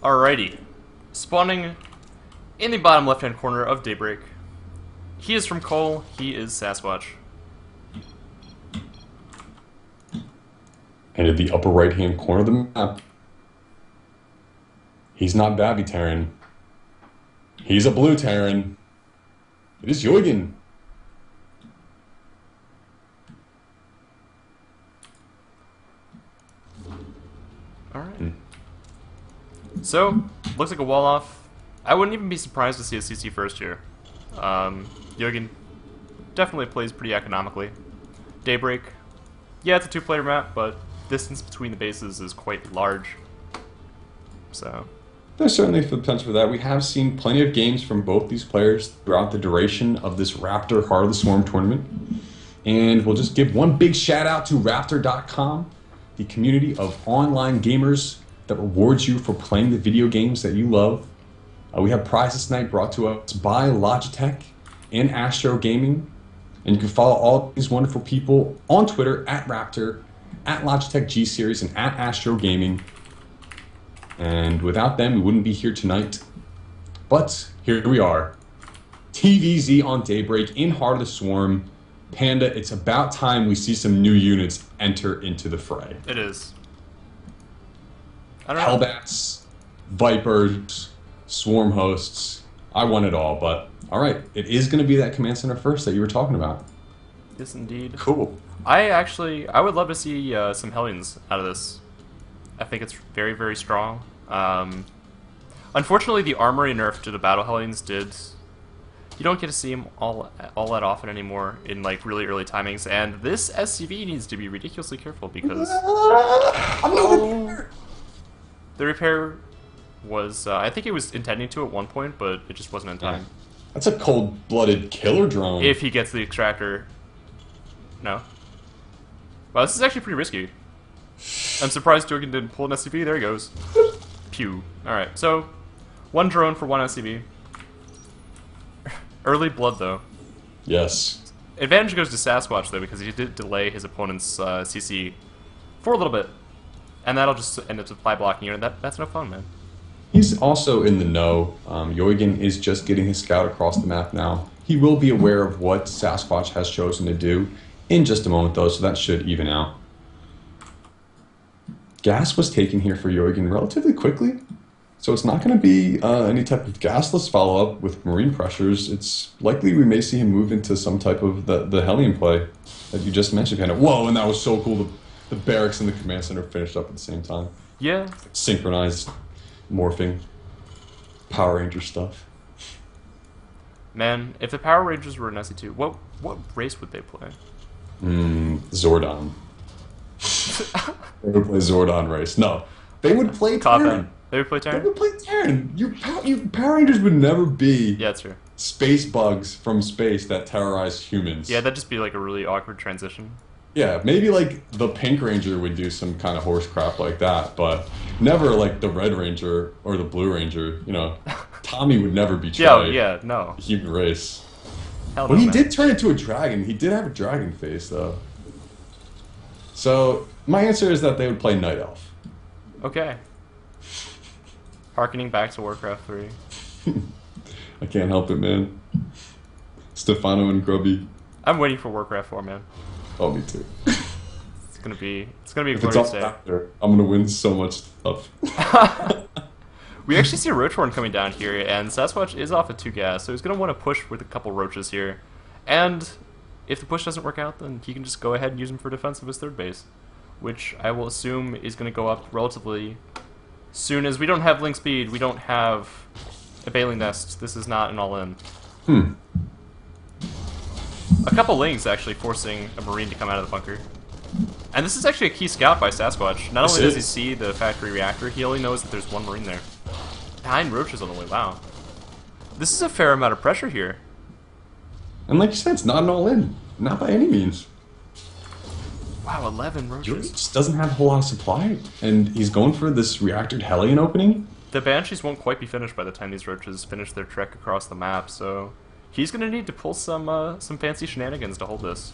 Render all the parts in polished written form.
Alrighty. Spawning in the bottom left-hand corner of Daybreak. He is from Cole, he is Sasquatch. And in the upper right-hand corner of the map, he's not BabbyTerran. He's a blue Terran. It is Yoigen. Alright. So, looks like a wall off. I wouldn't even be surprised to see a CC first here. Yoigen definitely plays pretty economically. Daybreak, yeah, it's a two-player map, but distance between the bases is quite large. So there's certainly the potential for that. We have seen plenty of games from both these players throughout the duration of this Raptr Heart of the Swarm tournament. And we'll just give one big shout out to Raptr.com, the community of online gamers that rewards you for playing the video games that you love. We have prizes tonight brought to us by Logitech and Astro Gaming. And you can follow all these wonderful people on Twitter at Raptr, at Logitech G Series, and at Astro Gaming. And without them, we wouldn't be here tonight. But here we are. TVZ on Daybreak in Heart of the Swarm. Panda, it's about time we see some new units enter into the fray. it is. I don't know. Hellbats, Vipers, Swarm hosts. I want it all, but alright. It is going to be that Command Center first that you were talking about. Yes, indeed. Cool. I would love to see some Hellions out of this. I think it's very, very strong. Unfortunately, the armory nerf to the Battle Hellions did... You don't get to see them all that often anymore in like really early timings, and this SCV needs to be ridiculously careful because the repair was I think it was intending to at one point, but it just wasn't in time. That's a cold-blooded killer drone. If he gets the extractor, no. Wow, this is actually pretty risky. I'm surprised Yoigen didn't pull an SCV. There he goes. Pew. All right, so one drone for one SCV. Early blood, though. Yes. Advantage goes to Sasquatch, though, because he did delay his opponent's CC for a little bit. And that'll just end up supply blocking you, and that's no fun, man. He's also in the know. Yoigen is just getting his scout across the map now. He will be aware of what Sasquatch has chosen to do in just a moment, though, so that should even out. Gas was taken here for Yoigen relatively quickly. So it's not going to be any type of gasless follow-up with marine pressures. It's likely we may see him move into some type of the Hellion play that you just mentioned. Kind of, whoa, and that was so cool. The barracks and the command center finished up at the same time. Yeah. Synchronized morphing Power Ranger stuff. Man, if the Power Rangers were in SE2, what race would they play? Zordon. They would play Zordon race. No, they would play Terran. They would play Terran? They would play Terran. You Power Rangers would never be yeah, that's true. Space bugs from space that terrorize humans. Yeah, that'd just be like a really awkward transition. Yeah, maybe like the Pink Ranger would do some kind of horse crap like that, but never like the Red Ranger or the Blue Ranger. You know, Tommy would never betray no. the human race. Hell But no, he man. did turn into a dragon. He did have a dragon face, though. So, my answer is that they would play Night Elf. Okay. Harkening back to Warcraft 3. I can't help it, man. Stefano and Grubby. I'm waiting for Warcraft 4, man. Oh, me too. It's gonna be a If it's glorious all day. after, I'm gonna win so much stuff. We actually see a Roach Horn coming down here, and Sasquatch is off at 2 gas, so he's going to want to push with a couple roaches here. And if the push doesn't work out, then he can just go ahead and use them for defense of his third base, which I will assume is going to go up relatively soon, as we don't have link speed, we don't have a Bailing Nest. This is not an all-in. A couple links actually forcing a Marine to come out of the bunker. And this is actually a key scout by Sasquatch. Not only does he see the factory reactor, he only knows that there's one Marine there. 9 roaches on the way, wow. This is a fair amount of pressure here. And like you said, it's not an all-in. Not by any means. Wow, 11 roaches. He just doesn't have a whole lot of supply. And he's going for this reactored Hellion opening. The Banshees won't quite be finished by the time these roaches finish their trek across the map, so he's going to need to pull some fancy shenanigans to hold this.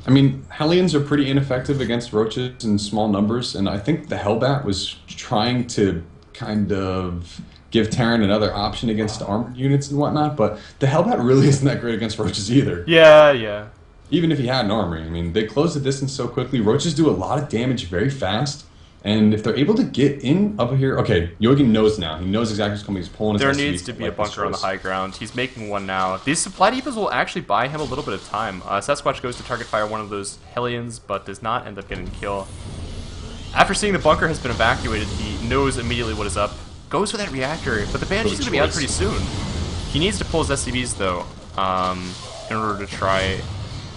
I mean, Hellions are pretty ineffective against roaches in small numbers, and I think the Hellbat was trying to kind of give Terran another option against armored units and whatnot, but the Hellbat really isn't that great against roaches either. Yeah, yeah. Even if he had an armory. I mean, they close the distance so quickly. Roaches do a lot of damage very fast. And if they're able to get in over here... Okay, Yoigen knows now. He knows exactly what's coming. He's pulling his There SUV needs to be a bunker on the high ground. He's making one now. These supply depots will actually buy him a little bit of time. Sasquatch goes to target fire one of those Hellions, but does not end up getting the kill. After seeing the bunker has been evacuated, he knows immediately what is up. Goes for that reactor, but the Banshee's going to be out pretty soon. He needs to pull his SCVs, though, in order to try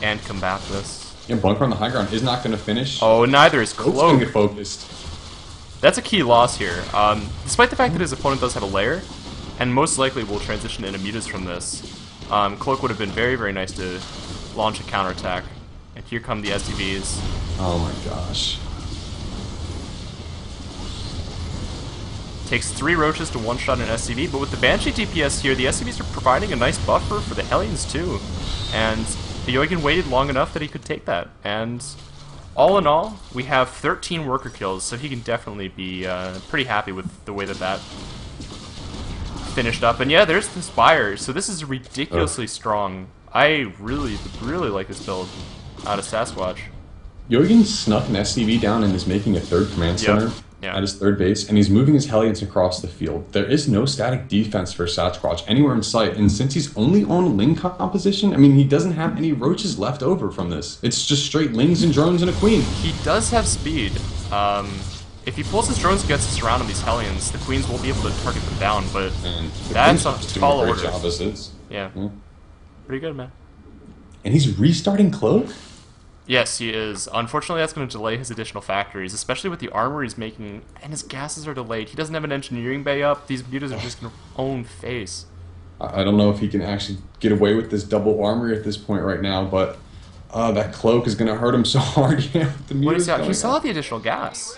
and combat this. Yeah, bunker on the high ground is not going to finish. Oh, neither is Cloak's going to Cloak. get focused. That's a key loss here. Despite the fact that his opponent does have a lair, and most likely will transition into mutas from this, Cloak would have been very, very nice to launch a counterattack. And here come the SCVs. Oh my gosh. Takes 3 roaches to one-shot an SCV, but with the Banshee DPS here, the SCVs are providing a nice buffer for the Hellions too. And the Yoigen waited long enough that he could take that. And all in all, we have 13 worker kills, so he can definitely be pretty happy with the way that that finished up. And yeah, there's the Spire, so this is ridiculously strong. I really, really like this build out of Sasquatch. Yoigen snuck an SCV down and is making a third command center at his third base, and he's moving his Hellions across the field. There is no static defense for Sasquatch anywhere in sight, and since he's only on Ling composition, I mean, he doesn't have any roaches left over from this. It's just straight Lings and drones and a queen. He does have speed. If he pulls his drones and gets us around on these Hellions, the queens won't be able to target them down, but that's a tall order. Job as is. Yeah. Pretty good, man. And he's restarting Cloak? Yes, he is. Unfortunately, that's going to delay his additional factories, especially with the armor he's making, and his gases are delayed. He doesn't have an engineering bay up. These mutas are just going to own face. I don't know if he can actually get away with this double armory at this point right now, but that Cloak is going to hurt him so hard. Yeah, with the mutas He saw the additional gas.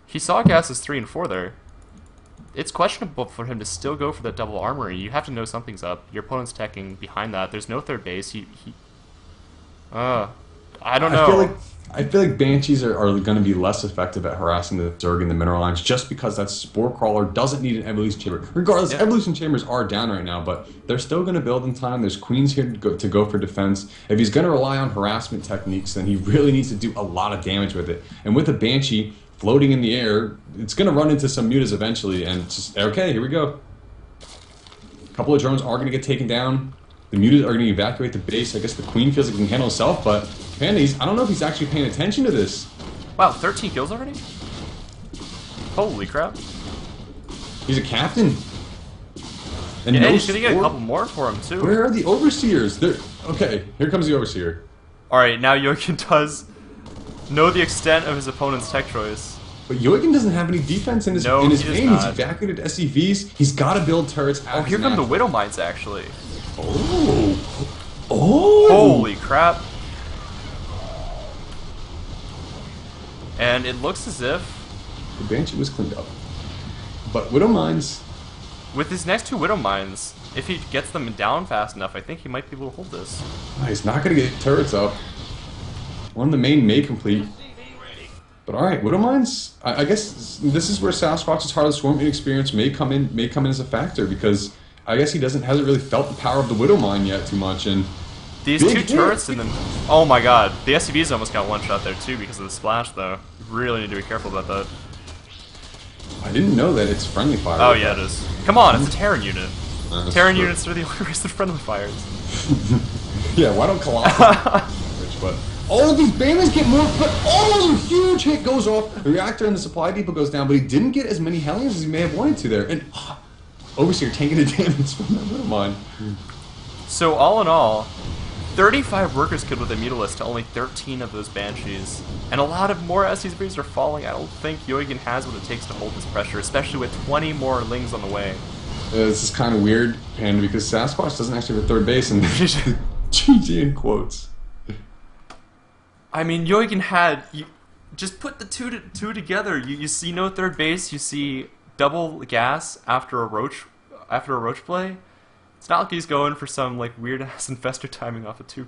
He saw gases 3 and 4 there. It's questionable for him to still go for that double armory. You have to know something's up. Your opponent's teching behind that. There's no third base. I don't know. I feel like Banshees are going to be less effective at harassing the Zerg in the mineral lines just because that Spore Crawler doesn't need an Evolution Chamber. Regardless, Evolution Chambers are down right now, but they're still going to build in time. There's Queens here to go for defense. If he's going to rely on harassment techniques, then he really needs to do a lot of damage with it. And with a Banshee floating in the air, it's going to run into some mutas eventually, and it's just, okay, here we go. A couple of drones are going to get taken down. The mutas are going to evacuate the base. I guess the Queen feels like he can handle himself, but Panda, I don't know if he's actually paying attention to this. Wow, 13 kills already? Holy crap. He's a captain. And yeah, he's going to get a couple more for him, too. Where are the Overseers? Okay, here comes the Overseer. Alright, now Yoigen does know the extent of his opponent's tech choice. But Yoigen doesn't have any defense in his game. He's evacuated SCVs. He's got to build turrets. Oh, here come the Widow Mines, actually. Oh. Oh. Holy crap. And it looks as if the Banshee was cleaned up. But Widow Mines... With his next 2 Widow Mines, if he gets them down fast enough, I think he might be able to hold this. He's not going to get turrets up. One of the main may complete. But alright, Widow Mines, I guess this is where Sasquatch's Heart of the Swarm inexperience may come in as a factor, because I guess he hasn't really felt the power of the Widow Mine yet too much, and these 2 turrets and then oh my god, the SCVs almost got one shot there too because of the splash though. You really need to be careful about that. I didn't know that it's friendly fire. Oh yeah, it is. Come on, it's a Terran unit. Terran units are the only reason friendly fires. Yeah, why don't Colossus? But all of these Bailey's get more, but a huge hit goes off. The reactor and the supply depot goes down, but he didn't get as many Hellions as he may have wanted to there. And Overseer taking the damage from that Widow Mine. So all in all, 35 workers killed with a Mutalisk to only 13 of those Banshees. And a lot of more SCVs are falling. I don't think Yoigen has what it takes to hold this pressure, especially with 20 more Lings on the way. This is kind of weird, Panda, because Sasquatch doesn't actually have a third base, and GG in quotes. I mean, Yoigen had... just put the two together. You see no third base, you see double gas after a roach play. It's not like he's going for some like weird ass infestor timing off a 2-pin.